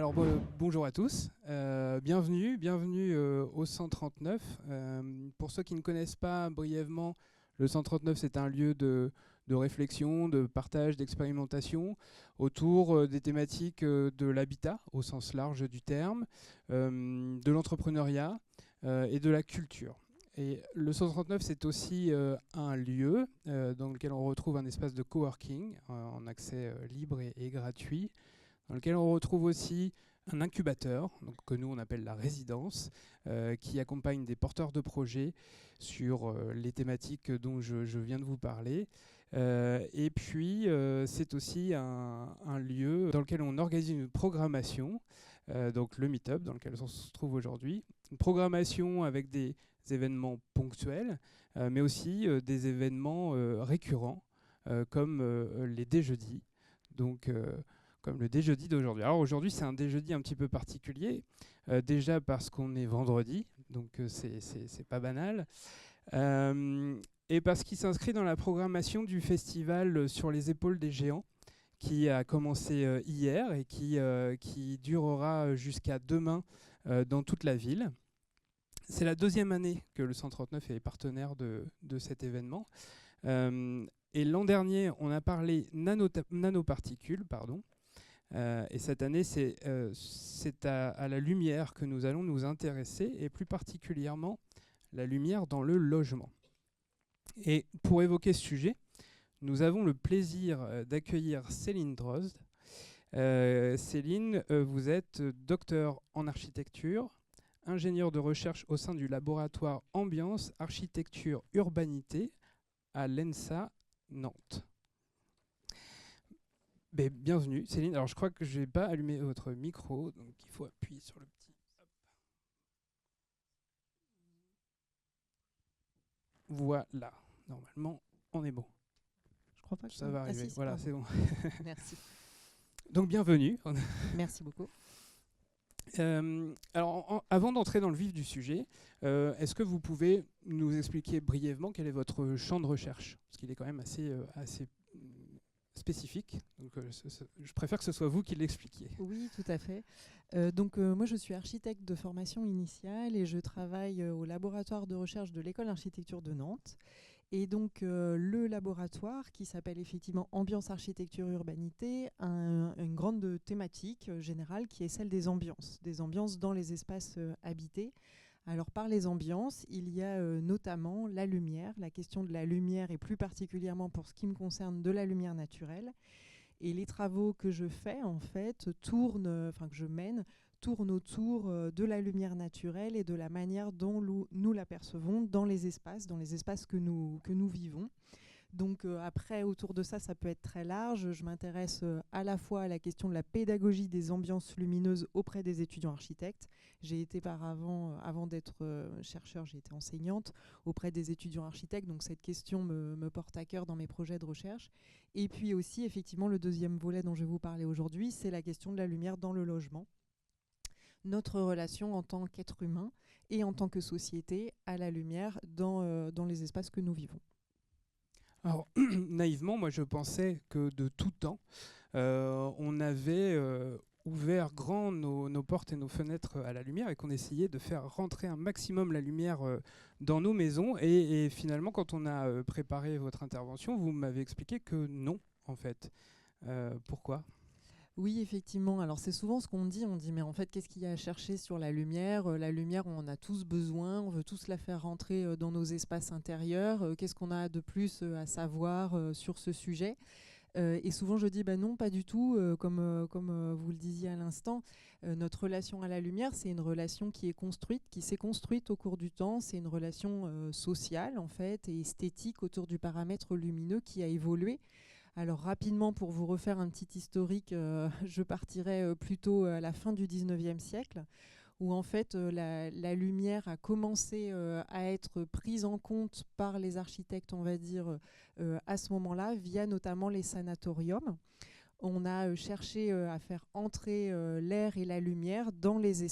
Bonjour à tous, bienvenue au 139. Pour ceux qui ne connaissent pas brièvement, le 139 c'est un lieu de réflexion, de partage, d'expérimentation autour des thématiques de l'habitat au sens large du terme, de l'entrepreneuriat et de la culture. Et le 139 c'est aussi un lieu dans lequel on retrouve un espace de coworking en accès libre et gratuit, dans lequel on retrouve aussi un incubateur, donc, que nous on appelle la résidence, qui accompagne des porteurs de projets sur les thématiques dont je viens de vous parler. Et puis c'est aussi un lieu dans lequel on organise une programmation, donc le Meetup dans lequel on se trouve aujourd'hui. Une programmation avec des événements ponctuels, mais aussi des événements récurrents, comme les déjeudis. Donc comme le déjeudi d'aujourd'hui. Alors aujourd'hui, c'est un déjeudi un petit peu particulier, déjà parce qu'on est vendredi, donc c'est pas banal, et parce qu'il s'inscrit dans la programmation du festival Sur les épaules des géants, qui a commencé hier et qui durera jusqu'à demain dans toute la ville. C'est la deuxième année que le 139 est partenaire de cet événement. Et l'an dernier, on a parlé nanoparticules, pardon. Et cette année, c'est à la lumière que nous allons nous intéresser, et plus particulièrement la lumière dans le logement. Et pour évoquer ce sujet, nous avons le plaisir d'accueillir Céline Drozd. Céline, vous êtes docteur en architecture, ingénieure de recherche au sein du laboratoire Ambiance, Architecture, Urbanité à l'ENSA Nantes. Bienvenue Céline. Alors je crois que je n'ai pas allumé votre micro, donc il faut appuyer sur le petit. Hop. Voilà, normalement on est bon. Je crois pas que ça va arriver. Si, voilà, c'est bon. Merci. Donc bienvenue. Merci beaucoup. Alors avant d'entrer dans le vif du sujet, est-ce que vous pouvez nous expliquer brièvement quel est votre champ de recherche? Parce qu'il est quand même assez spécifique. Donc, je préfère que ce soit vous qui l'expliquiez. Oui, tout à fait. Moi, je suis architecte de formation initiale et je travaille au laboratoire de recherche de l'école d'architecture de Nantes. Et donc, le laboratoire, qui s'appelle effectivement Ambiance, Architecture, Urbanité, a une grande thématique générale qui est celle des ambiances dans les espaces habités. Alors, par les ambiances, il y a notamment la lumière, la question de la lumière et plus particulièrement pour ce qui me concerne de la lumière naturelle. Et les travaux que je fais, en fait, que je mène, tournent autour de la lumière naturelle et de la manière dont nous l'apercevons dans les espaces que nous vivons. Donc après, autour de ça, ça peut être très large. Je m'intéresse à la fois à la question de la pédagogie des ambiances lumineuses auprès des étudiants architectes. J'ai été avant d'être chercheur, j'ai été enseignante auprès des étudiants architectes. Donc cette question me porte à cœur dans mes projets de recherche. Et puis aussi, effectivement, le deuxième volet dont je vais vous parler aujourd'hui, c'est la question de la lumière dans le logement. Notre relation en tant qu'être humain et en tant que société à la lumière dans les espaces que nous vivons. Alors, naïvement, moi je pensais que de tout temps, on avait ouvert grand nos portes et nos fenêtres à la lumière et qu'on essayait de faire rentrer un maximum la lumière dans nos maisons. Et finalement, quand on a préparé votre intervention, vous m'avez expliqué que non, en fait. Pourquoi ? Oui, effectivement. Alors c'est souvent ce qu'on dit. On dit mais en fait qu'est-ce qu'il y a à chercher sur la lumière ? La lumière, on en a tous besoin. On veut tous la faire rentrer dans nos espaces intérieurs. Qu'est-ce qu'on a de plus à savoir sur ce sujet ? Et souvent je dis non, pas du tout. Comme vous le disiez à l'instant, notre relation à la lumière, c'est une relation qui s'est construite au cours du temps. C'est une relation sociale en fait et esthétique autour du paramètre lumineux qui a évolué. Alors rapidement, pour vous refaire un petit historique, je partirai plutôt à la fin du 19e siècle, où en fait la lumière a commencé à être prise en compte par les architectes, on va dire, à ce moment-là, via notamment les sanatoriums. On a cherché à faire entrer l'air et la lumière dans ces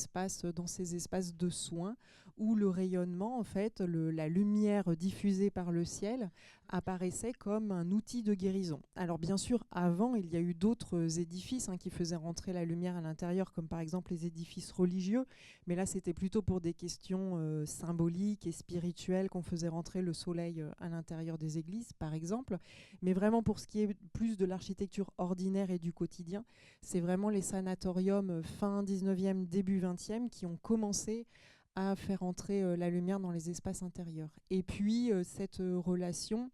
espaces de soins, où le rayonnement, en fait, la lumière diffusée par le ciel apparaissait comme un outil de guérison. Alors bien sûr, avant, il y a eu d'autres édifices qui faisaient rentrer la lumière à l'intérieur, comme par exemple les édifices religieux, mais là c'était plutôt pour des questions symboliques et spirituelles qu'on faisait rentrer le soleil à l'intérieur des églises, par exemple. Mais vraiment pour ce qui est plus de l'architecture ordinaire et du quotidien, c'est vraiment les sanatoriums fin 19e, début 20e qui ont commencé à faire entrer la lumière dans les espaces intérieurs. Et puis cette relation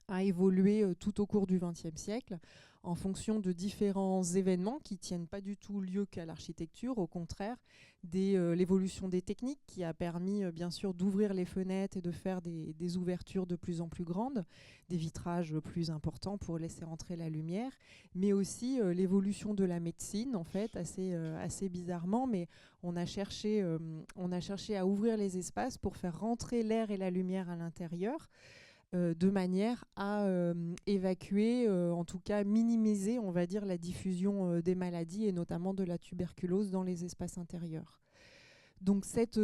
a évolué tout au cours du XXe siècle en fonction de différents événements qui ne tiennent pas du tout lieu qu'à l'architecture, au contraire, l'évolution des techniques qui a permis bien sûr d'ouvrir les fenêtres et de faire des ouvertures de plus en plus grandes, des vitrages plus importants pour laisser entrer la lumière, mais aussi l'évolution de la médecine, en fait, assez bizarrement, mais on a cherché à ouvrir les espaces pour faire rentrer l'air et la lumière à l'intérieur, de manière à évacuer, en tout cas minimiser, on va dire, la diffusion des maladies et notamment de la tuberculose dans les espaces intérieurs. Donc cette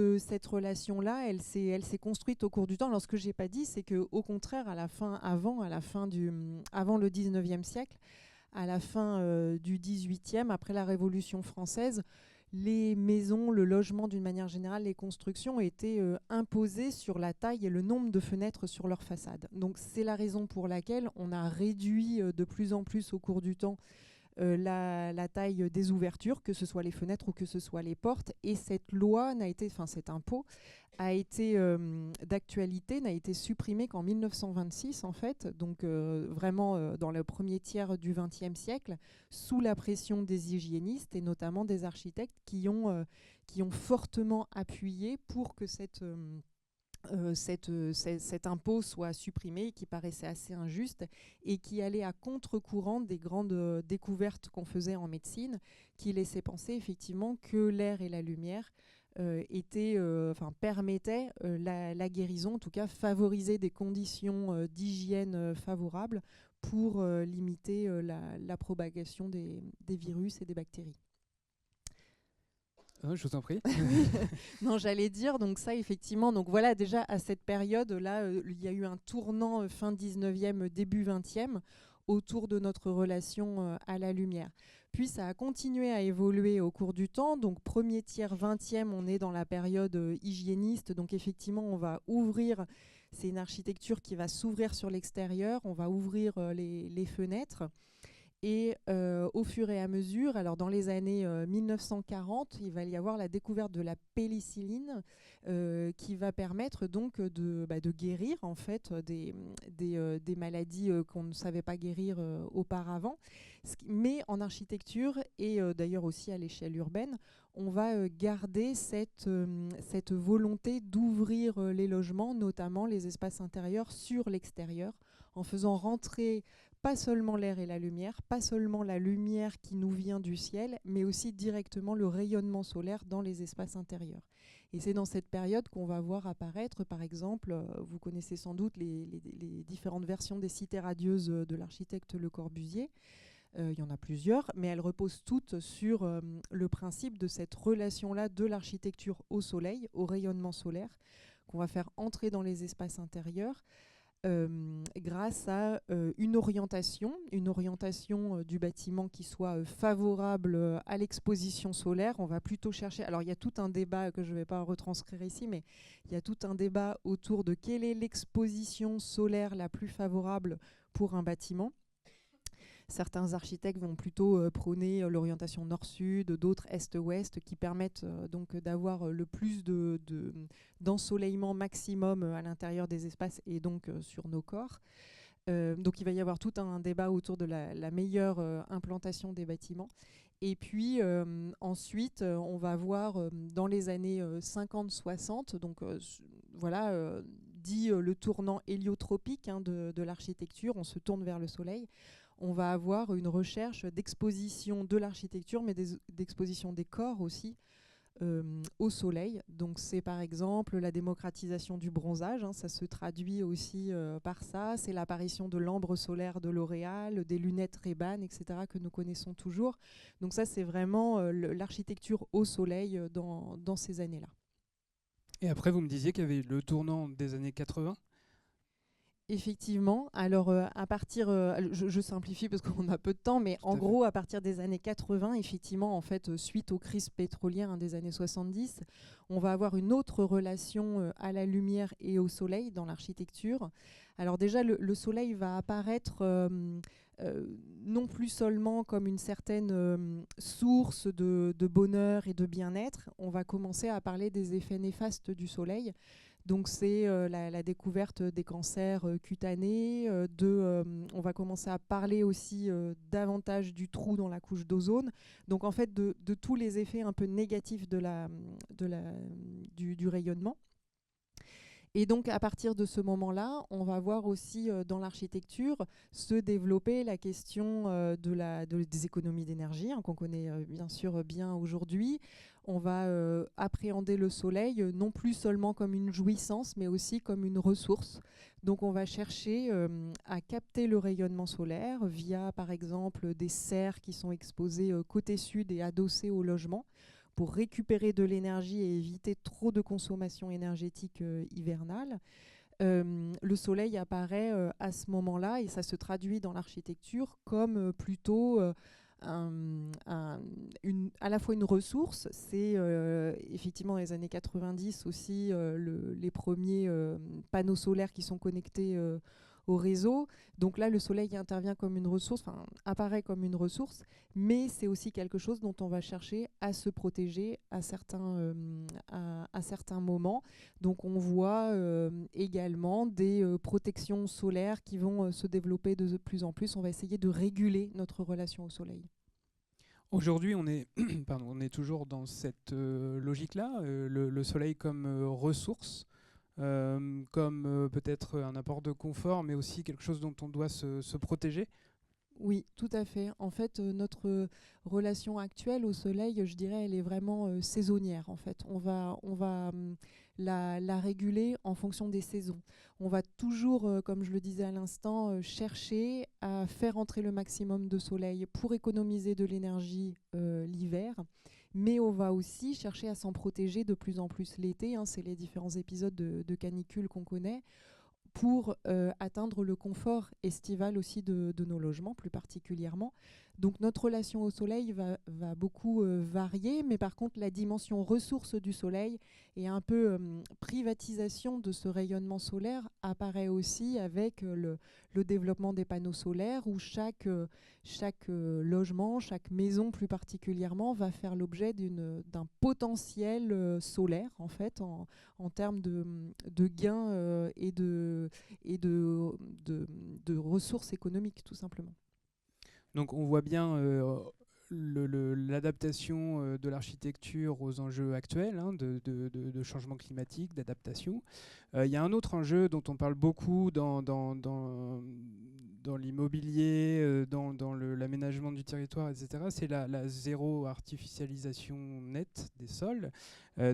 relation-là, elle s'est construite au cours du temps. Alors ce que j'ai pas dit, c'est qu'au contraire, avant le 19e siècle, à la fin du 18e, après la Révolution française, les maisons, le logement d'une manière générale, les constructions étaient imposées sur la taille et le nombre de fenêtres sur leur façade. Donc c'est la raison pour laquelle on a réduit de plus en plus au cours du temps la taille des ouvertures, que ce soit les fenêtres ou que ce soit les portes. Et cette loi cet impôt a été d'actualité, n'a été supprimé qu'en 1926 en fait, donc vraiment dans le premier tiers du XXe siècle, sous la pression des hygiénistes et notamment des architectes qui ont fortement appuyé pour que cet impôt soit supprimé, qui paraissait assez injuste et qui allait à contre-courant des grandes découvertes qu'on faisait en médecine, qui laissaient penser effectivement que l'air et la lumière permettaient la guérison, en tout cas favoriser des conditions d'hygiène favorables pour limiter la propagation des virus et des bactéries. Je vous en prie. Non, j'allais dire, donc ça, effectivement, donc voilà, déjà à cette période-là, il y a eu un tournant fin 19e, début 20e, autour de notre relation à la lumière. Puis ça a continué à évoluer au cours du temps. Donc premier tiers 20e, on est dans la période hygiéniste. Donc effectivement, on va ouvrir, c'est une architecture qui va s'ouvrir sur l'extérieur, on va ouvrir les fenêtres. Et au fur et à mesure, alors dans les années 1940, il va y avoir la découverte de la pénicilline qui va permettre donc de guérir en fait des maladies qu'on ne savait pas guérir auparavant. Mais en architecture et d'ailleurs aussi à l'échelle urbaine, on va garder cette volonté d'ouvrir les logements, notamment les espaces intérieurs sur l'extérieur, en faisant rentrer pas seulement l'air et la lumière, pas seulement la lumière qui nous vient du ciel, mais aussi directement le rayonnement solaire dans les espaces intérieurs. Et c'est dans cette période qu'on va voir apparaître, par exemple, vous connaissez sans doute les différentes versions des cités radieuses de l'architecte Le Corbusier. Il y en a plusieurs, mais elles reposent toutes sur le principe de cette relation-là de l'architecture au soleil, au rayonnement solaire, qu'on va faire entrer dans les espaces intérieurs. Grâce à une orientation du bâtiment qui soit favorable à l'exposition solaire. On va plutôt chercher, alors il y a tout un débat que je ne vais pas retranscrire ici, mais il y a tout un débat autour de quelle est l'exposition solaire la plus favorable pour un bâtiment. Certains architectes vont plutôt prôner l'orientation nord-sud, d'autres est-ouest, qui permettent donc d'avoir le plus d'ensoleillement maximum à l'intérieur des espaces et donc sur nos corps. Donc il va y avoir tout un débat autour de la meilleure implantation des bâtiments. Et puis ensuite, on va voir dans les années 50-60, donc dit le tournant héliotropique de l'architecture, on se tourne vers le soleil. On va avoir une recherche d'exposition de l'architecture, mais d'exposition des corps aussi au soleil. Donc c'est par exemple la démocratisation du bronzage, ça se traduit aussi par ça. C'est l'apparition de l'ambre solaire de L'Oréal, des lunettes Ray-Ban, etc. que nous connaissons toujours. Donc ça c'est vraiment l'architecture au soleil dans ces années-là. Et après, vous me disiez qu'il y avait le tournant des années 80. Effectivement. Alors, à partir, je simplifie parce qu'on a peu de temps, mais Tout en à fait. gros, à partir des années 80, effectivement, en fait, suite aux crises pétrolières des années 70, on va avoir une autre relation à la lumière et au soleil dans l'architecture. Alors déjà, le soleil va apparaître non plus seulement comme une certaine source de bonheur et de bien-être, on va commencer à parler des effets néfastes du soleil. Donc c'est la découverte des cancers cutanés, on va commencer à parler aussi davantage du trou dans la couche d'ozone. Donc en fait de tous les effets un peu négatifs du rayonnement. Et donc à partir de ce moment-là, on va voir aussi dans l'architecture se développer la question des économies d'énergie, qu'on connaît bien sûr bien aujourd'hui. On va appréhender le soleil non plus seulement comme une jouissance, mais aussi comme une ressource. Donc on va chercher à capter le rayonnement solaire via par exemple des serres qui sont exposées côté sud et adossées au logement, pour récupérer de l'énergie et éviter trop de consommation énergétique hivernale. Le soleil apparaît à ce moment-là et ça se traduit dans l'architecture comme plutôt à la fois une ressource. C'est effectivement les années 90 aussi les premiers panneaux solaires qui sont connectés au réseau. Donc là, le soleil intervient comme une ressource, apparaît comme une ressource, mais c'est aussi quelque chose dont on va chercher à se protéger à certains moments. Donc on voit également des protections solaires qui vont se développer de plus en plus. On va essayer de réguler notre relation au soleil. Aujourd'hui, on est, pardon, on est toujours dans cette logique-là, le soleil comme ressource, comme peut-être un apport de confort, mais aussi quelque chose dont on doit se protéger. Oui, tout à fait. En fait, notre relation actuelle au soleil, je dirais, elle est vraiment saisonnière. En fait, on va la réguler en fonction des saisons. On va toujours, comme je le disais à l'instant, chercher à faire entrer le maximum de soleil pour économiser de l'énergie l'hiver. Mais on va aussi chercher à s'en protéger de plus en plus l'été. C'est les différents épisodes de canicule qu'on connaît, pour atteindre le confort estival aussi de nos logements, plus particulièrement. Donc notre relation au soleil va beaucoup varier, mais par contre la dimension ressource du soleil et un peu privatisation de ce rayonnement solaire apparaît aussi avec le développement des panneaux solaires, où chaque logement, chaque maison plus particulièrement, va faire l'objet d'un potentiel solaire en fait, en termes de gains et de ressources économiques tout simplement. Donc on voit bien l'adaptation de l'architecture aux enjeux actuels, de changement climatique, d'adaptation. Il y a un autre enjeu dont on parle beaucoup dans l'immobilier, dans l'aménagement du territoire, etc. C'est la zéro artificialisation nette des sols.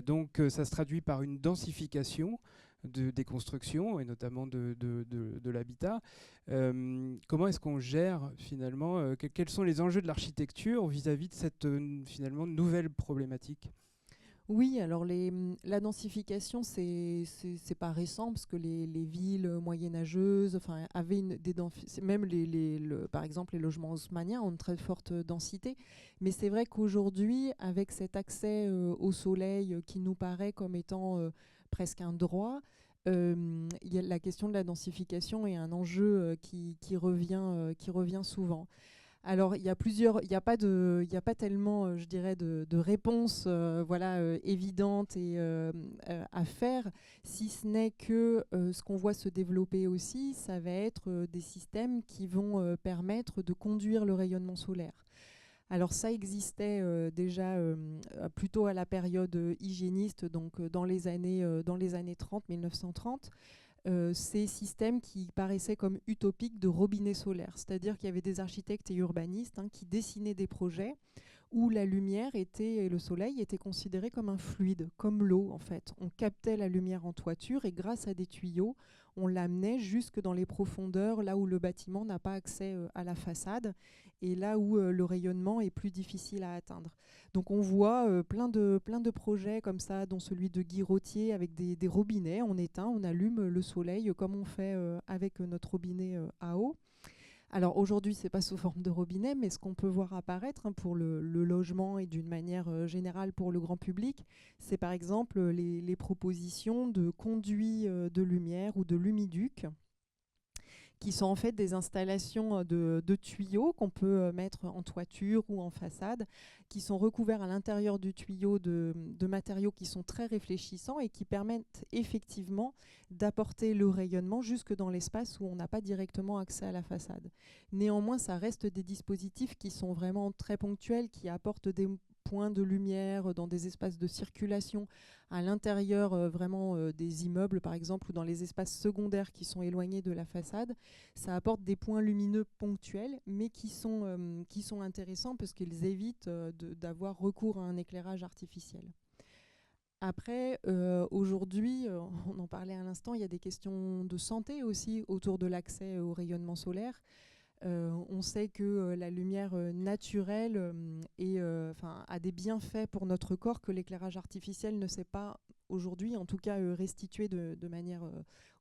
Donc ça se traduit par une densification des constructions et notamment de l'habitat. Comment est-ce qu'on gère finalement, quels sont les enjeux de l'architecture vis-à-vis de cette finalement nouvelle problématique ? Oui, alors la densification, c'est pas récent, parce que les villes moyenâgeuses avaient même par exemple les logements haussmanniens ont une très forte densité. Mais c'est vrai qu'aujourd'hui, avec cet accès au soleil qui nous paraît comme étant presque un droit, la question de la densification est un enjeu qui revient souvent. Alors, il n'y a pas tellement, je dirais, de réponse évidente et à faire, si ce n'est que ce qu'on voit se développer aussi, ça va être des systèmes qui vont permettre de conduire le rayonnement solaire. Alors ça existait déjà plutôt à la période hygiéniste, donc dans les années 30, 1930. Ces systèmes qui paraissaient comme utopiques de robinets solaires. C'est-à-dire qu'il y avait des architectes et urbanistes qui dessinaient des projets où la lumière et le soleil étaient considérés comme un fluide, comme l'eau en fait. On captait la lumière en toiture et grâce à des tuyaux, on l'amenait jusque dans les profondeurs, là où le bâtiment n'a pas accès à la façade et là où le rayonnement est plus difficile à atteindre. Donc on voit plein de projets comme ça, dont celui de Guy Rottier avec des robinets. On éteint, on allume le soleil comme on fait avec notre robinet à eau. Alors aujourd'hui, ce n'est pas sous forme de robinet, mais ce qu'on peut voir apparaître pour le logement et d'une manière générale pour le grand public, c'est par exemple les propositions de conduits de lumière ou de lumiduc, qui sont en fait des installations de tuyaux qu'on peut mettre en toiture ou en façade, qui sont recouverts à l'intérieur du tuyau de matériaux qui sont très réfléchissants et qui permettent effectivement d'apporter le rayonnement jusque dans l'espace où on n'a pas directement accès à la façade. Néanmoins, ça reste des dispositifs qui sont vraiment très ponctuels, qui apportent des points de lumière dans des espaces de circulation à l'intérieur des immeubles par exemple ou dans les espaces secondaires qui sont éloignés de la façade. Ça apporte des points lumineux ponctuels mais qui sont intéressants parce qu'ils évitent d'avoir recours à un éclairage artificiel. Après, aujourd'hui, on en parlait à l'instant, il y a des questions de santé aussi autour de l'accès au rayonnement solaire. On sait que la lumière naturelle a des bienfaits pour notre corps que l'éclairage artificiel ne sait pas aujourd'hui, en tout cas restituer de manière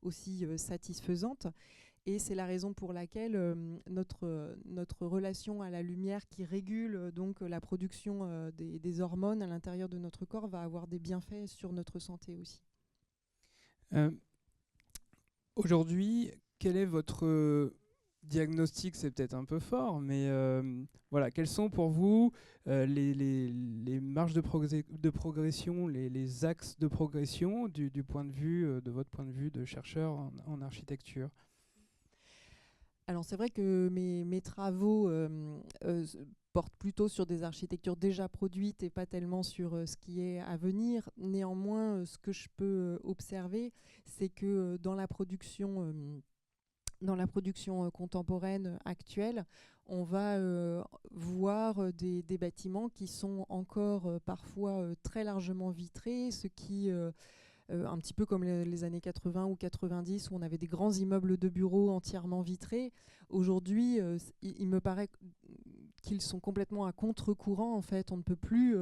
aussi satisfaisante. Et c'est la raison pour laquelle notre relation à la lumière qui régule donc la production des hormones à l'intérieur de notre corps va avoir des bienfaits sur notre santé aussi. Aujourd'hui, quel est votre diagnostic? C'est peut-être un peu fort, mais voilà, quelles sont pour vous les marges de progression, les axes de progression du point de vue, de votre point de vue de chercheur en architecture? Alors c'est vrai que mes travaux portent plutôt sur des architectures déjà produites et pas tellement sur ce qui est à venir. Néanmoins, ce que je peux observer, c'est que dans la production contemporaine actuelle, on va voir des bâtiments qui sont encore parfois très largement vitrés, ce qui un petit peu comme les années 80 ou 90 où on avait des grands immeubles de bureaux entièrement vitrés. Aujourd'hui, il me paraît qu'ils sont complètement à contre-courant. En fait, on ne peut plus,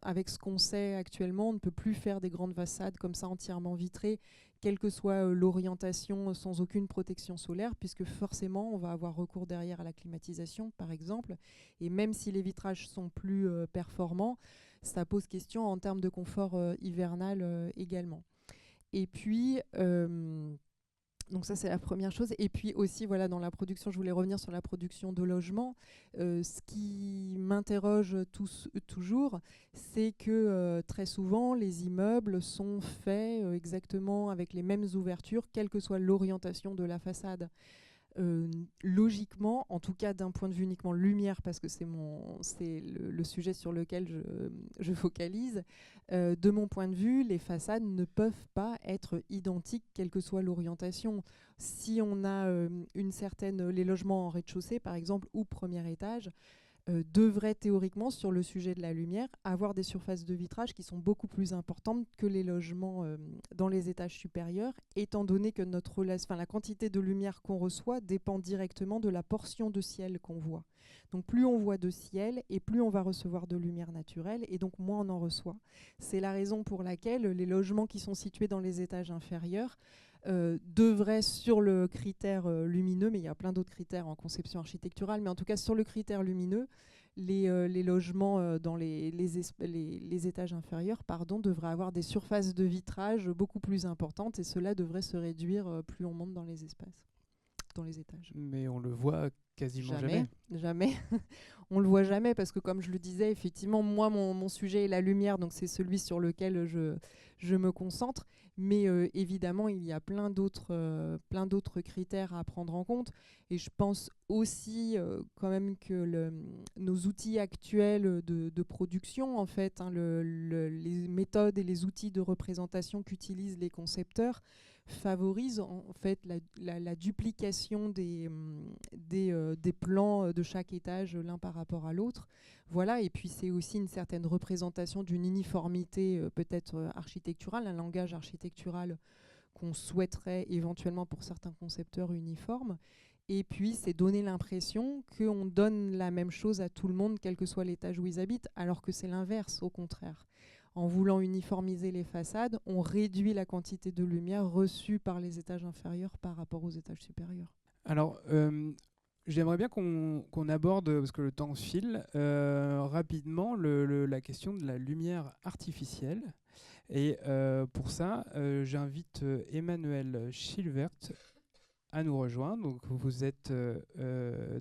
avec ce qu'on sait actuellement, on ne peut plus faire des grandes façades comme ça entièrement vitrées, quelle que soit l'orientation, sans aucune protection solaire, puisque forcément, on va avoir recours derrière à la climatisation, par exemple. Et même si les vitrages sont plus performants, ça pose question en termes de confort hivernal également. Et puis, donc ça c'est la première chose. Et puis aussi, voilà, dans la production, je voulais revenir sur la production de logements. Ce qui m'interroge toujours, c'est que très souvent, les immeubles sont faits exactement avec les mêmes ouvertures, quelle que soit l'orientation de la façade. Logiquement, en tout cas d'un point de vue uniquement lumière, parce que c'est le sujet sur lequel je focalise, de mon point de vue, les façades ne peuvent pas être identiques, quelle que soit l'orientation. Si on a les logements en rez-de-chaussée, par exemple, ou premier étage, devraient théoriquement, sur le sujet de la lumière, avoir des surfaces de vitrage qui sont beaucoup plus importantes que les logements dans les étages supérieurs, étant donné que la quantité de lumière qu'on reçoit dépend directement de la portion de ciel qu'on voit. Donc plus on voit de ciel et plus on va recevoir de lumière naturelle et donc moins on en reçoit. C'est la raison pour laquelle les logements qui sont situés dans les étages inférieurs devrait sur le critère lumineux, mais il y a plein d'autres critères en conception architecturale, mais en tout cas sur le critère lumineux, les logements dans les étages inférieurs devraient avoir des surfaces de vitrage beaucoup plus importantes et cela devrait se réduire plus on monte dans les espaces, dans les étages. Mais on le voit quasiment jamais. Jamais. On le voit jamais parce que comme je le disais, effectivement, moi, mon sujet est la lumière, donc c'est celui sur lequel je me concentre. Mais évidemment, il y a plein d'autres critères à prendre en compte. Et je pense aussi quand même que nos outils actuels de production, en fait, les méthodes et les outils de représentation qu'utilisent les concepteurs favorisent en fait la duplication des des plans de chaque étage l'un par rapport à l'autre. Voilà, et puis c'est aussi une certaine représentation d'une uniformité peut-être architecturale, un langage architectural qu'on souhaiterait éventuellement pour certains concepteurs uniformes. Et puis, c'est donner l'impression qu'on donne la même chose à tout le monde, quel que soit l'étage où ils habitent, alors que c'est l'inverse, au contraire. En voulant uniformiser les façades, on réduit la quantité de lumière reçue par les étages inférieurs par rapport aux étages supérieurs. Alors, j'aimerais bien qu'on aborde, parce que le temps file, rapidement la question de la lumière artificielle. Et pour ça, j'invite Emmanuel Schilvert à nous rejoindre. Donc, vous êtes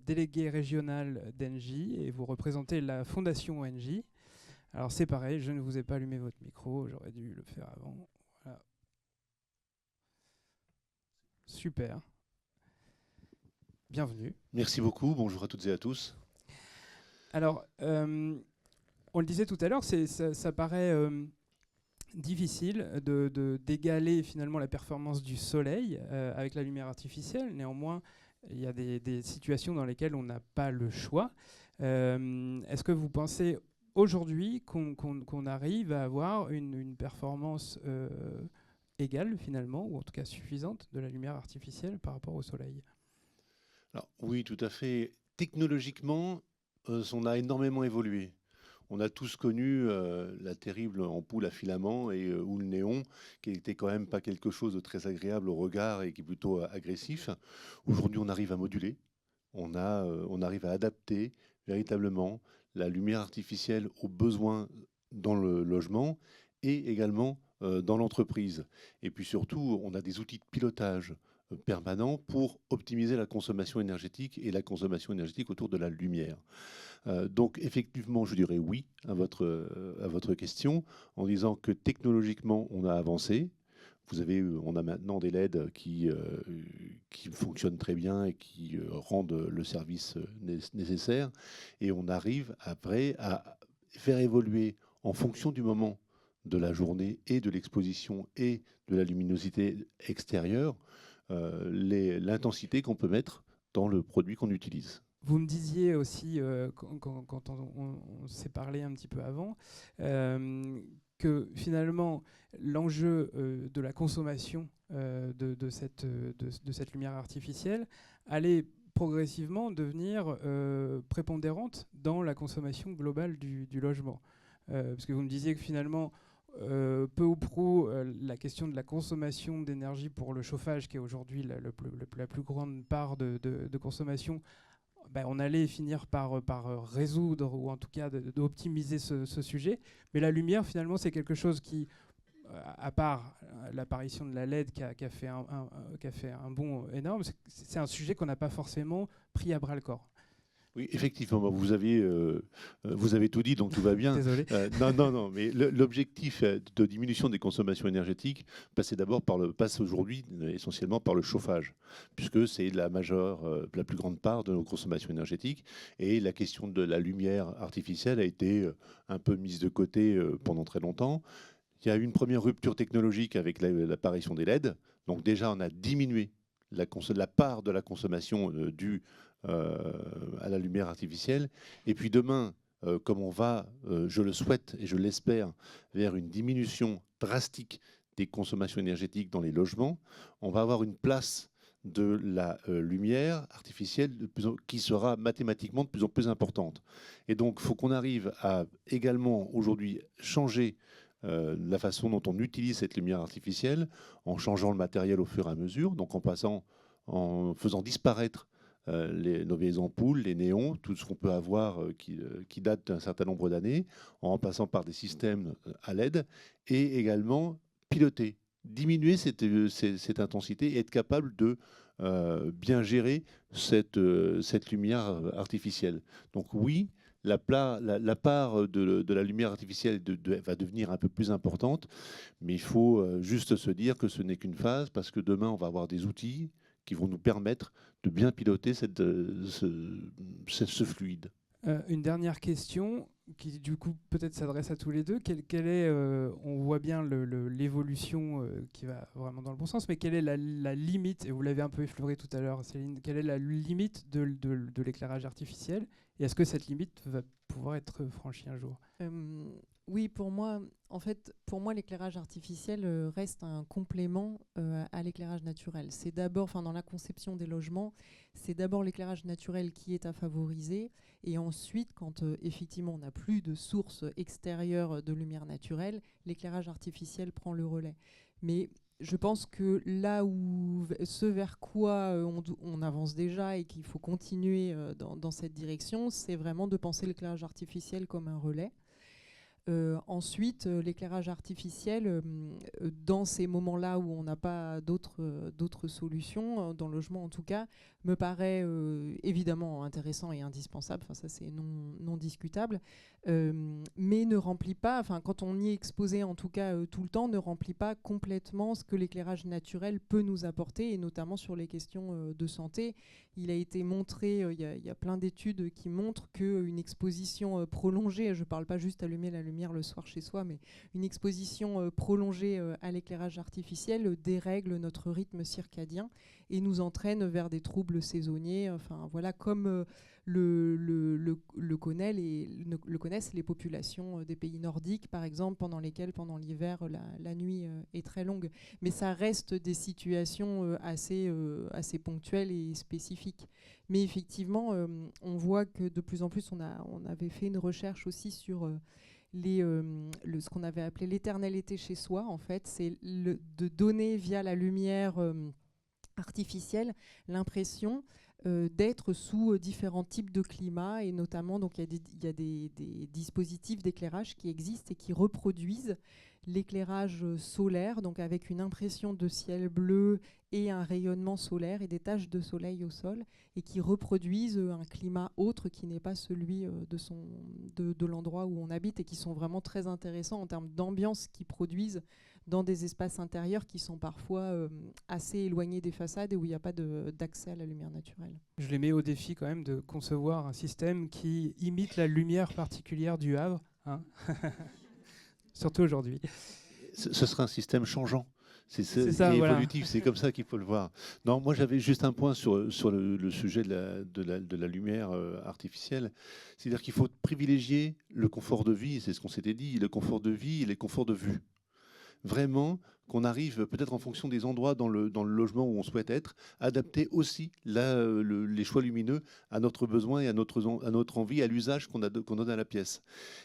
délégué régional d'Engie et vous représentez la fondation Engie. Alors c'est pareil, je ne vous ai pas allumé votre micro, j'aurais dû le faire avant. Voilà. Super. Bienvenue. Merci beaucoup, bonjour à toutes et à tous. Alors, on le disait tout à l'heure, ça paraît difficile d'égaler finalement la performance du soleil avec la lumière artificielle. Néanmoins, il y a des situations dans lesquelles on n'a pas le choix. Est-ce que vous pensez aujourd'hui qu'on arrive à avoir une performance égale finalement, ou en tout cas suffisante, de la lumière artificielle par rapport au soleil? Alors, oui, tout à fait. Technologiquement, on a énormément évolué. On a tous connu la terrible ampoule à filament ou le néon, qui n'était quand même pas quelque chose de très agréable au regard et qui est plutôt agressif. Aujourd'hui, on arrive à moduler, on arrive à adapter véritablement la lumière artificielle aux besoins dans le logement et également dans l'entreprise. Et puis surtout, on a des outils de pilotage permanents pour optimiser la consommation énergétique et la consommation énergétique autour de la lumière. Donc effectivement, je dirais oui à votre question, en disant que technologiquement, on a avancé. On a maintenant des LED qui fonctionnent très bien et qui rendent le service nécessaire. Et on arrive après à faire évoluer en fonction du moment de la journée et de l'exposition et de la luminosité extérieure l'intensité qu'on peut mettre dans le produit qu'on utilise. Vous me disiez aussi, quand on s'est parlé un petit peu avant, que finalement l'enjeu de la consommation de cette lumière artificielle allait progressivement devenir prépondérante dans la consommation globale du logement. Parce que vous me disiez que finalement, peu ou prou, la question de la consommation d'énergie pour le chauffage, qui est aujourd'hui la plus grande part de consommation, on allait finir par résoudre, ou en tout cas d'optimiser ce sujet. Mais la lumière, finalement, c'est quelque chose qui, à part l'apparition de la LED qui a fait un bond énorme, c'est un sujet qu'on n'a pas forcément pris à bras-le-corps. Oui, effectivement, vous avez tout dit, donc tout va bien. Désolé. Non, mais l'objectif de diminution des consommations énergétiques passe aujourd'hui essentiellement par le chauffage, puisque c'est la plus grande part de nos consommations énergétiques. Et la question de la lumière artificielle a été un peu mise de côté pendant très longtemps. Il y a eu une première rupture technologique avec l'apparition des LED. Donc déjà, on a diminué la part de la consommation due à la lumière artificielle. Et puis demain, comme on va, je le souhaite et je l'espère, vers une diminution drastique des consommations énergétiques dans les logements, on va avoir une place de la lumière artificielle qui sera mathématiquement de plus en plus importante. Et donc, il faut qu'on arrive à également aujourd'hui changer la façon dont on utilise cette lumière artificielle, en changeant le matériel au fur et à mesure, donc en faisant disparaître nos vieilles ampoules, les néons, tout ce qu'on peut avoir qui date d'un certain nombre d'années, en passant par des systèmes à LED, et également piloter, diminuer cette intensité et être capable de bien gérer cette lumière artificielle. Donc oui, la part de la lumière artificielle va devenir un peu plus importante, mais il faut juste se dire que ce n'est qu'une phase, parce que demain, on va avoir des outils qui vont nous permettre de bien piloter ce fluide. Une dernière question. qui du coup peut-être s'adresse à tous les deux. Quelle est, on voit bien l'évolution qui va vraiment dans le bon sens, mais quelle est la limite, et vous l'avez un peu effleuré tout à l'heure, Céline, quelle est la limite de l'éclairage artificiel, et est-ce que cette limite va pouvoir être franchie un jour? Oui, pour moi, l'éclairage artificiel reste un complément à l'éclairage naturel. C'est d'abord, dans la conception des logements, c'est d'abord l'éclairage naturel qui est à favoriser, et ensuite, quand effectivement on n'a plus de source extérieure de lumière naturelle, l'éclairage artificiel prend le relais. Mais je pense que là où ce vers quoi on avance déjà et qu'il faut continuer dans cette direction, c'est vraiment de penser l'éclairage artificiel comme un relais. Ensuite, l'éclairage artificiel, dans ces moments-là où on n'a pas d'autres solutions, dans le logement en tout cas, me paraît évidemment intéressant et indispensable, ça c'est non discutable, mais ne remplit pas, quand on y est exposé en tout cas tout le temps, ne remplit pas complètement ce que l'éclairage naturel peut nous apporter, et notamment sur les questions de santé. Il a été montré, il y a plein d'études qui montrent qu'une exposition prolongée, je ne parle pas juste allumer la lumière le soir chez soi, mais une exposition prolongée à l'éclairage artificiel dérègle notre rythme circadien et nous entraîne vers des troubles saisonniers. Enfin voilà, comme le connaissent les populations des pays nordiques, par exemple, pendant lesquelles, pendant l'hiver, la nuit est très longue. Mais ça reste des situations assez ponctuelles et spécifiques. Mais effectivement, on voit que de plus en plus, on avait fait une recherche aussi sur ce qu'on avait appelé l'éternalité chez soi. En fait, c'est de donner via la lumière artificielle l'impression d'être sous différents types de climats, et notamment donc il y a des dispositifs d'éclairage qui existent et qui reproduisent l'éclairage solaire, donc avec une impression de ciel bleu et un rayonnement solaire et des taches de soleil au sol, et qui reproduisent un climat autre qui n'est pas celui de l'endroit où on habite, et qui sont vraiment très intéressants en termes d'ambiance qu'ils produisent dans des espaces intérieurs qui sont parfois assez éloignés des façades et où il n'y a pas d'accès à la lumière naturelle. Je les mets au défi quand même de concevoir un système qui imite la lumière particulière du Havre, hein. Surtout aujourd'hui. Ce sera un système changeant. C'est ça, évolutif, voilà. C'est comme ça qu'il faut le voir. Non, moi j'avais juste un point sur le sujet de la lumière artificielle. C'est-à-dire qu'il faut privilégier le confort de vie, c'est ce qu'on s'était dit, le confort de vie et les conforts de vue. Vraiment qu'on arrive, peut-être en fonction des endroits dans le logement où on souhaite être, adapter aussi les choix lumineux à notre besoin et à notre envie, à l'usage qu'on donne à la pièce.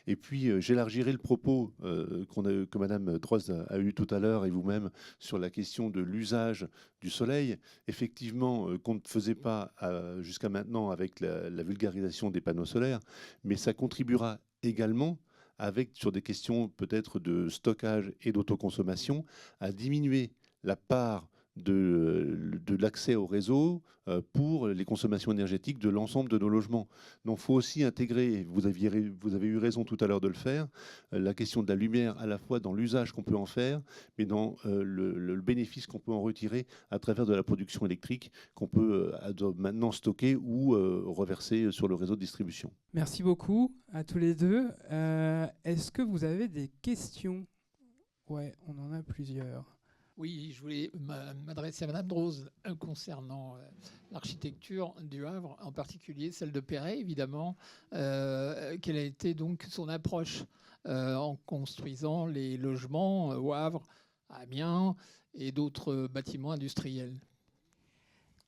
Et puis, j'élargirai le propos que Madame Droz a eu tout à l'heure, et vous-même, sur la question de l'usage du soleil. Effectivement, qu'on ne faisait pas jusqu'à maintenant avec la vulgarisation des panneaux solaires, mais ça contribuera également, sur des questions peut-être de stockage et d'autoconsommation, à diminuer la part de l'accès au réseau pour les consommations énergétiques de l'ensemble de nos logements. Donc il faut aussi intégrer, vous avez eu raison tout à l'heure de le faire, la question de la lumière, à la fois dans l'usage qu'on peut en faire, mais dans le bénéfice qu'on peut en retirer à travers de la production électrique qu'on peut maintenant stocker ou reverser sur le réseau de distribution. Merci beaucoup à tous les deux. Est-ce que vous avez des questions? Ouais, on en a plusieurs. Oui, je voulais m'adresser à Madame Droz concernant l'architecture du Havre, en particulier celle de Perret, évidemment. Quelle a été donc son approche en construisant les logements au Havre, à Amiens et d'autres bâtiments industriels?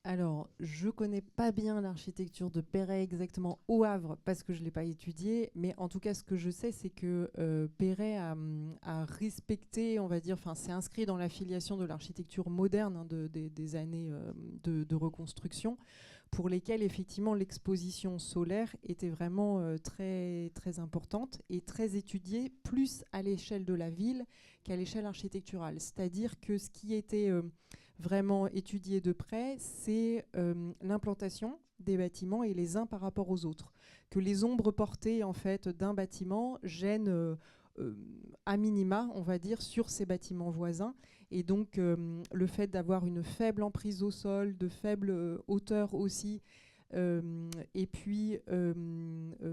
Alors, je ne connais pas bien l'architecture de Perret exactement au Havre parce que je ne l'ai pas étudiée, mais en tout cas, ce que je sais, c'est que Perret a respecté, on va dire, c'est inscrit dans la filiation de l'architecture moderne des années de reconstruction, pour lesquelles, effectivement, l'exposition solaire était vraiment très, très importante et très étudiée, plus à l'échelle de la ville qu'à l'échelle architecturale. C'est-à-dire que ce qui était vraiment étudié de près, c'est l'implantation des bâtiments et les uns par rapport aux autres. Que les ombres portées en fait d'un bâtiment gênent à minima, on va dire, sur ces bâtiments voisins. Et donc le fait d'avoir une faible emprise au sol, de faible hauteur aussi, Et puis,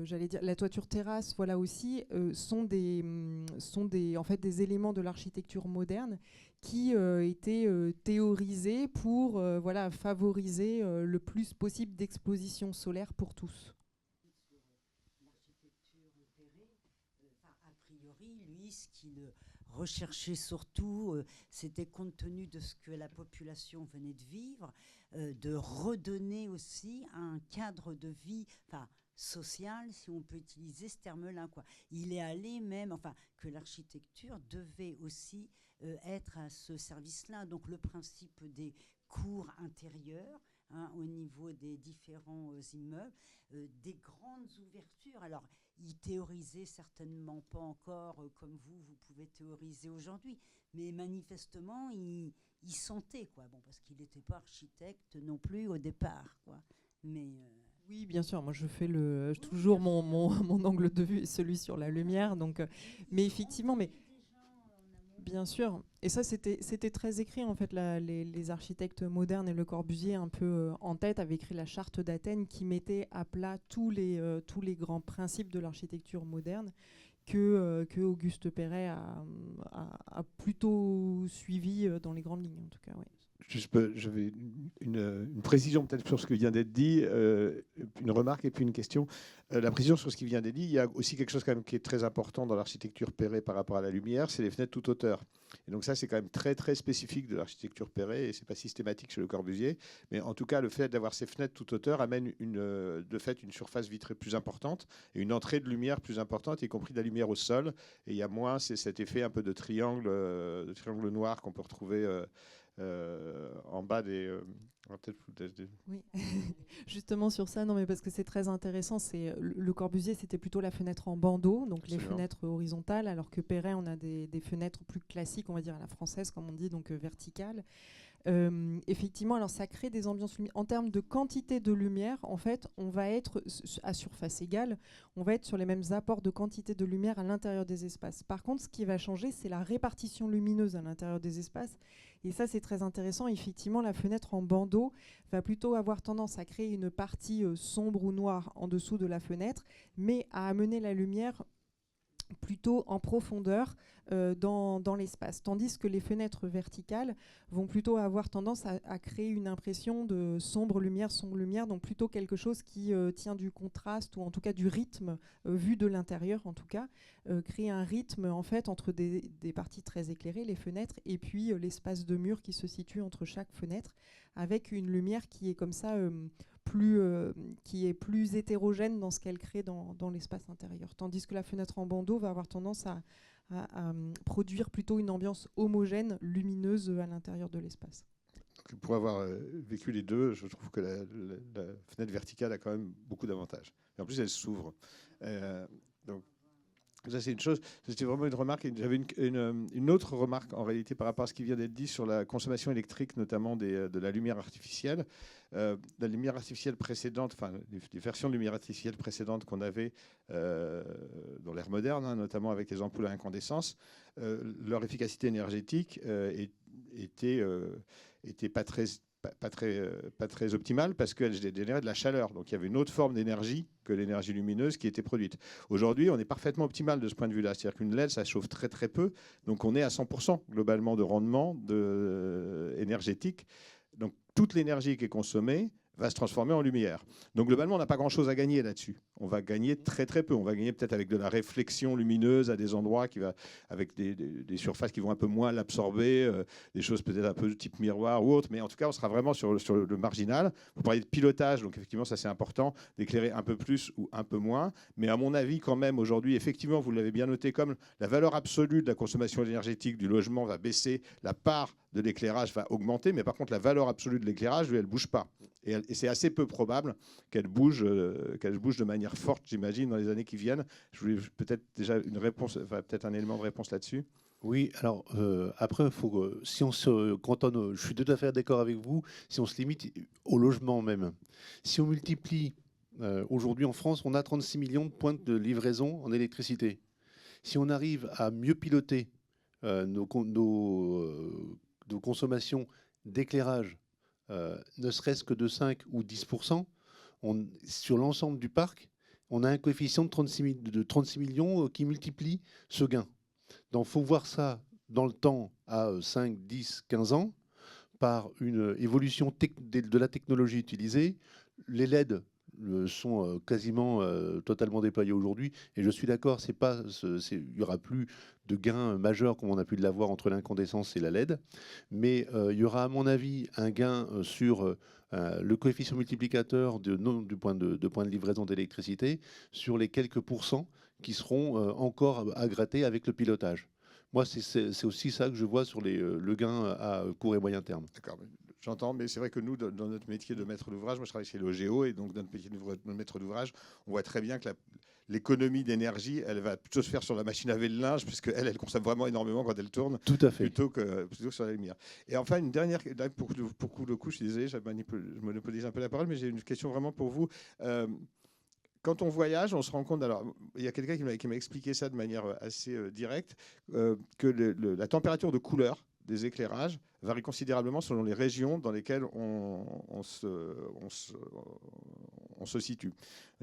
j'allais dire, la toiture terrasse, voilà aussi, sont en fait des éléments de l'architecture moderne qui étaient théorisés pour voilà, favoriser le plus possible d'exposition solaire pour tous. A priori, lui, ce qu'il recherchait surtout, c'était, compte tenu de ce que la population venait de vivre, de redonner aussi un cadre de vie social, si on peut utiliser ce terme-là, quoi. Il est allé même, que l'architecture devait aussi être à ce service-là. Donc le principe des cours intérieures, au niveau des différents immeubles, des grandes ouvertures. Alors, il théorisait certainement pas encore comme vous pouvez théoriser aujourd'hui, mais manifestement, il sentait, quoi. Bon, parce qu'il n'était pas architecte non plus au départ, quoi. Mais oui, bien sûr. Moi, je fais toujours mon angle de vue, celui sur la lumière. Donc, mais effectivement, bien sûr. Et ça, c'était très écrit, en fait. Les architectes modernes et Le Corbusier, un peu en tête, avaient écrit la charte d'Athènes qui mettait à plat tous les grands principes de l'architecture moderne que Auguste Perret a plutôt suivi dans les grandes lignes, en tout cas. Ouais. J'avais une précision peut-être sur ce qui vient d'être dit, une remarque et puis une question. La précision sur ce qui vient d'être dit, il y a aussi quelque chose quand même qui est très important dans l'architecture Perret par rapport à la lumière, c'est les fenêtres toute hauteur. Et donc ça, c'est quand même très très spécifique de l'architecture Perret et c'est pas systématique chez Le Corbusier. Mais en tout cas, le fait d'avoir ces fenêtres toute hauteur amène de fait une surface vitrée plus importante et une entrée de lumière plus importante, y compris de la lumière au sol. Et il y a moins cet effet un peu de triangle noir qu'on peut retrouver en bas des... Oui, justement sur ça, non mais parce que c'est très intéressant. Le Corbusier, c'était plutôt la fenêtre en bandeau, donc les fenêtres horizontales, alors que Perret, on a des fenêtres plus classiques, on va dire à la française, comme on dit, donc verticales. Effectivement, alors ça crée des ambiances lumineuses. En termes de quantité de lumière, en fait, on va être à surface égale, on va être sur les mêmes apports de quantité de lumière à l'intérieur des espaces. Par contre, ce qui va changer, c'est la répartition lumineuse à l'intérieur des espaces. Et ça, c'est très intéressant. Effectivement, la fenêtre en bandeau va plutôt avoir tendance à créer une partie sombre ou noire en dessous de la fenêtre, mais à amener la lumière plutôt en profondeur dans l'espace. Tandis que les fenêtres verticales vont plutôt avoir tendance à créer une impression de sombre lumière, donc plutôt quelque chose qui tient du contraste ou en tout cas du rythme vu de l'intérieur en tout cas, créer un rythme en fait entre des parties très éclairées, les fenêtres, et puis l'espace de mur qui se situe entre chaque fenêtre avec une lumière qui est comme ça qui est plus hétérogène dans ce qu'elle crée dans l'espace intérieur. Tandis que la fenêtre en bandeau va avoir tendance à produire plutôt une ambiance homogène, lumineuse à l'intérieur de l'espace. Pour avoir vécu les deux, je trouve que la fenêtre verticale a quand même beaucoup d'avantages. Et en plus, elle s'ouvre. Donc, ça, c'est une chose. C'était vraiment une remarque. J'avais une autre remarque, en réalité, par rapport à ce qui vient d'être dit sur la consommation électrique, notamment de la lumière artificielle. La lumière artificielle précédente, enfin, les versions de lumière artificielle précédentes qu'on avait dans l'ère moderne, notamment avec les ampoules à incandescence, leur efficacité énergétique était pas très optimale parce qu'elle générait de la chaleur. Donc il y avait une autre forme d'énergie que l'énergie lumineuse qui était produite. Aujourd'hui, on est parfaitement optimal de ce point de vue-là. C'est-à-dire qu'une LED, ça chauffe très très peu. Donc on est à 100% globalement de rendement énergétique. Donc toute l'énergie qui est consommée va se transformer en lumière. Donc globalement, on n'a pas grand-chose à gagner là-dessus. On va gagner très très peu. On va gagner peut-être avec de la réflexion lumineuse à des endroits avec des surfaces qui vont un peu moins l'absorber, des choses peut-être un peu type miroir ou autre, mais en tout cas, on sera vraiment sur le marginal. Vous parlez de pilotage, donc effectivement, ça c'est important, d'éclairer un peu plus ou un peu moins. Mais à mon avis, quand même, aujourd'hui, effectivement, vous l'avez bien noté, comme la valeur absolue de la consommation énergétique du logement va baisser, la part de l'éclairage va augmenter, mais par contre, la valeur absolue de l'éclairage, lui, elle ne bouge pas. Et c'est assez peu probable qu'elle bouge de manière forte, j'imagine, dans les années qui viennent. Je voulais peut-être déjà peut-être un élément de réponse là-dessus. Oui, alors après, si on se cantonne, je suis tout à fait d'accord avec vous, si on se limite au logement même, si on multiplie, aujourd'hui en France, on a 36 millions de points de livraison en électricité. Si on arrive à mieux piloter nos consommations d'éclairage, ne serait-ce que de 5 ou 10%, sur l'ensemble du parc, on a un coefficient de 36 millions qui multiplie ce gain. Donc il faut voir ça dans le temps à 5, 10, 15 ans, par une évolution de la technologie utilisée. Les LED sont quasiment totalement déployés aujourd'hui. Et je suis d'accord, il n'y aura plus de gain majeur comme on a pu l'avoir entre l'incandescence et la LED. Mais il y aura, à mon avis, un gain sur le coefficient multiplicateur du point de livraison d'électricité sur les quelques pourcents qui seront encore à gratter avec le pilotage. Moi, c'est aussi ça que je vois sur le gain à court et moyen terme. D'accord, j'entends, mais c'est vrai que nous, dans notre métier de maître d'ouvrage, moi je travaille chez l'OGEO, et donc dans notre métier de maître d'ouvrage, on voit très bien que l'économie d'énergie, elle va plutôt se faire sur la machine à laver le linge, puisque elle consomme vraiment énormément quand elle tourne. Tout à fait. Plutôt que sur la lumière. Et enfin, une dernière, pour le coup, je suis désolé, je monopolise un peu la parole, mais j'ai une question vraiment pour vous. Quand on voyage, on se rend compte, alors il y a quelqu'un qui m'a expliqué ça de manière assez directe, que la température de couleur des éclairages varie considérablement selon les régions dans lesquelles on se situe.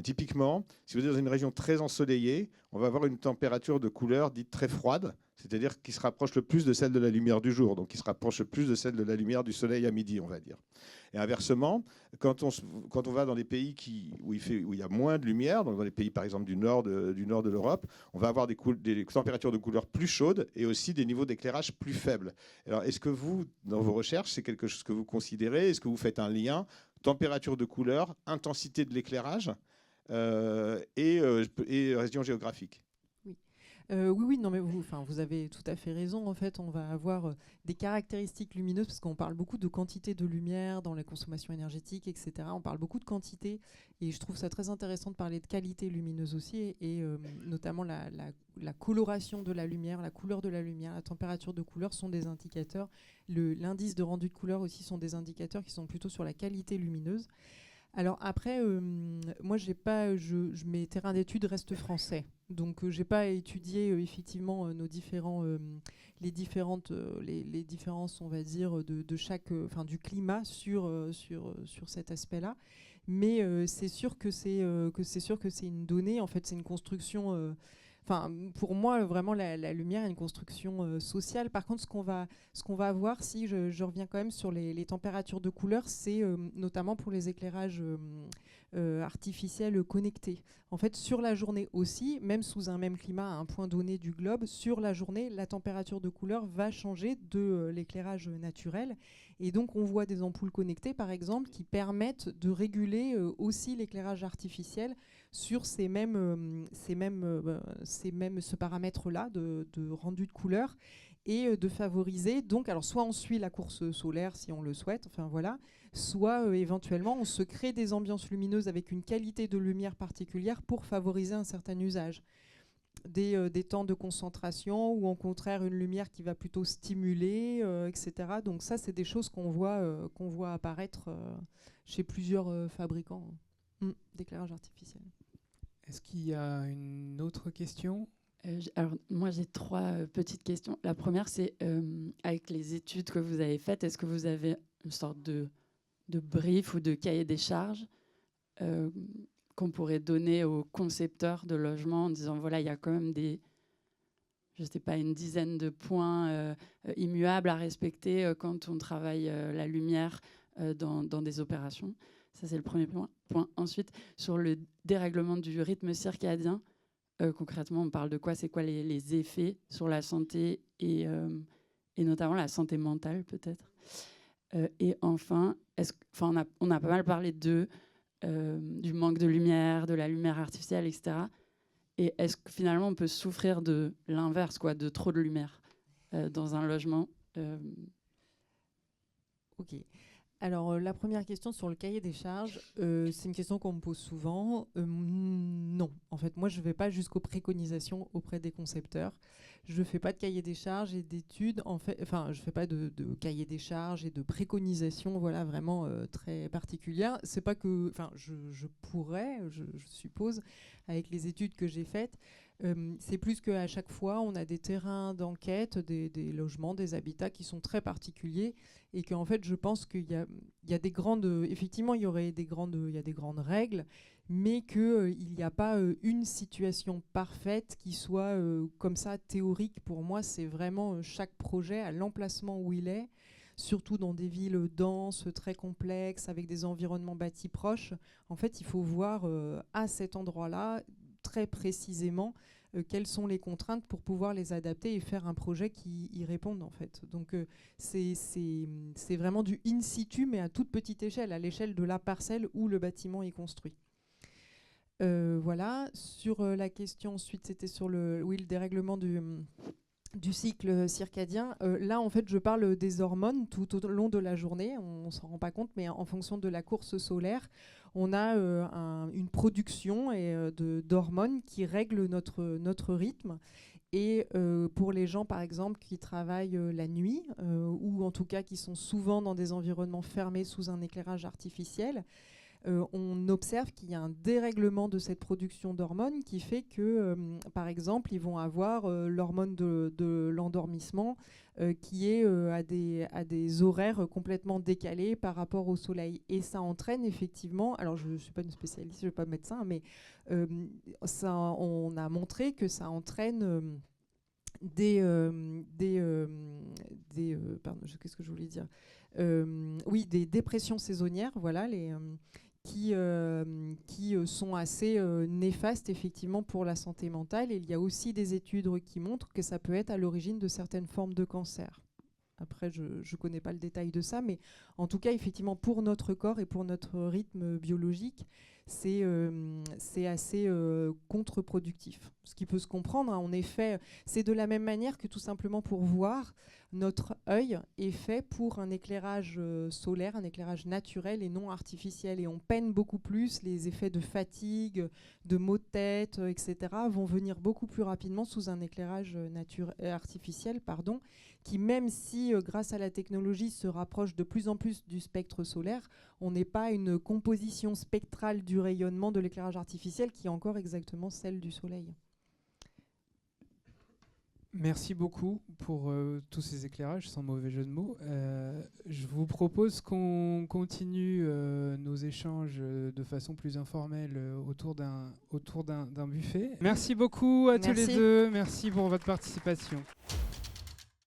Typiquement, si vous êtes dans une région très ensoleillée, on va avoir une température de couleur dite très froide, c'est-à-dire qui se rapproche le plus de celle de la lumière du jour, donc qui se rapproche le plus de celle de la lumière du soleil à midi, on va dire. Et inversement, quand on va dans des pays où il y a moins de lumière, donc dans les pays par exemple du nord de l'Europe, on va avoir des températures de couleur plus chaudes et aussi des niveaux d'éclairage plus faibles. Alors est-ce que vous, dans vos recherches, c'est quelque chose que vous considérez? Est-ce que vous faites un lien température de couleur, intensité de l'éclairage et région géographique? Oui, non, mais vous avez tout à fait raison. En fait, on va avoir des caractéristiques lumineuses, parce qu'on parle beaucoup de quantité de lumière dans les consommations énergétiques, etc. On parle beaucoup de quantité, et je trouve ça très intéressant de parler de qualité lumineuse aussi, et notamment la coloration de la lumière, la couleur de la lumière, la température de couleur sont des indicateurs. L'indice de rendu de couleur aussi sont des indicateurs qui sont plutôt sur la qualité lumineuse. Alors après, moi, mes terrains d'études restent français. Donc, j'ai pas étudié effectivement les différences, on va dire, de chaque, du climat sur cet aspect-là. Mais c'est sûr que c'est une donnée. En fait, c'est une construction. Pour moi, vraiment, la lumière est une construction sociale. Par contre, ce qu'on va avoir, si je reviens quand même sur les températures de couleur, c'est notamment pour les éclairages artificiels connectés. En fait, sur la journée aussi, même sous un même climat à un point donné du globe, sur la journée, la température de couleur va changer de l'éclairage naturel. Et donc, on voit des ampoules connectées, par exemple, qui permettent de réguler aussi l'éclairage artificiel sur ce paramètre-là de rendu de couleur, et de favoriser. Donc, alors soit on suit la course solaire si on le souhaite, soit éventuellement on se crée des ambiances lumineuses avec une qualité de lumière particulière pour favoriser un certain usage. Des temps de concentration, ou au contraire une lumière qui va plutôt stimuler, etc. Donc ça, c'est des choses qu'on voit apparaître chez plusieurs fabricants d'éclairage artificiel. Est-ce qu'il y a une autre question ? Alors, moi, j'ai 3 petites questions. La première, c'est avec les études que vous avez faites, est-ce que vous avez une sorte de brief ou de cahier des charges qu'on pourrait donner aux concepteurs de logements en disant, voilà, il y a quand même une dizaine de points immuables à respecter quand on travaille la lumière dans des opérations. Ça, c'est le premier point. Ensuite, sur le dérèglement du rythme circadien, concrètement, on parle de quoi? C'est quoi les effets sur la santé et notamment la santé mentale, peut-être? Et enfin, on a pas mal parlé du manque de lumière, de la lumière artificielle, etc. Et est-ce que finalement, on peut souffrir de l'inverse, de trop de lumière dans un logement? Ok. Alors, la première question sur le cahier des charges, c'est une question qu'on me pose souvent. Non, en fait, moi, je ne vais pas jusqu'aux préconisations auprès des concepteurs. Je ne fais pas de cahier des charges et d'études. Je ne fais pas de cahier des charges et de préconisations, vraiment très particulières. C'est pas que, je pourrais, je suppose, avec les études que j'ai faites. C'est plus qu'à chaque fois, on a des terrains d'enquête, des logements, des habitats qui sont très particuliers et qu'en fait, je pense qu'il y a des grandes... effectivement, il y a des grandes règles, mais qu'il n'y a pas une situation parfaite qui soit comme ça théorique. Pour moi, c'est vraiment chaque projet à l'emplacement où il est, surtout dans des villes denses, très complexes, avec des environnements bâtis proches. En fait, il faut voir à cet endroit-là, très précisément, quelles sont les contraintes pour pouvoir les adapter et faire un projet qui y réponde, en fait. Donc, c'est vraiment du in situ, mais à toute petite échelle, à l'échelle de la parcelle où le bâtiment est construit. Voilà. Sur la question ensuite, c'était sur le dérèglement du cycle circadien. Là, en fait, je parle des hormones tout au long de la journée. On ne s'en rend pas compte, mais en fonction de la course solaire, on a une production d'hormones qui règlent notre rythme. Et pour les gens, par exemple, qui travaillent la nuit, ou en tout cas qui sont souvent dans des environnements fermés sous un éclairage artificiel, on observe qu'il y a un dérèglement de cette production d'hormones qui fait que, par exemple, ils vont avoir l'hormone de l'endormissement qui est à des horaires complètement décalés par rapport au soleil. Et ça entraîne effectivement, alors je ne suis pas une spécialiste, je ne suis pas médecin, mais on a montré que ça entraîne qu'est-ce que je voulais dire, des dépressions saisonnières, voilà, qui sont assez néfastes effectivement pour la santé mentale. Et il y a aussi des études qui montrent que ça peut être à l'origine de certaines formes de cancer. Après, je ne connais pas le détail de ça, mais en tout cas, effectivement, pour notre corps et pour notre rythme biologique, c'est assez contre-productif. Ce qui peut se comprendre, hein, en effet, c'est de la même manière que tout simplement pour voir, notre œil est fait pour un éclairage solaire, un éclairage naturel et non artificiel. Et on peine beaucoup plus, les effets de fatigue, de maux de tête, etc. vont venir beaucoup plus rapidement sous un éclairage artificiel, qui même si, grâce à la technologie, se rapproche de plus en plus du spectre solaire, on n'est pas une composition spectrale du rayonnement de l'éclairage artificiel qui est encore exactement celle du soleil. Merci beaucoup pour tous ces éclairages, sans mauvais jeu de mots. Je vous propose qu'on continue nos échanges de façon plus informelle autour d'un buffet. Merci beaucoup à tous les deux. Merci pour votre participation.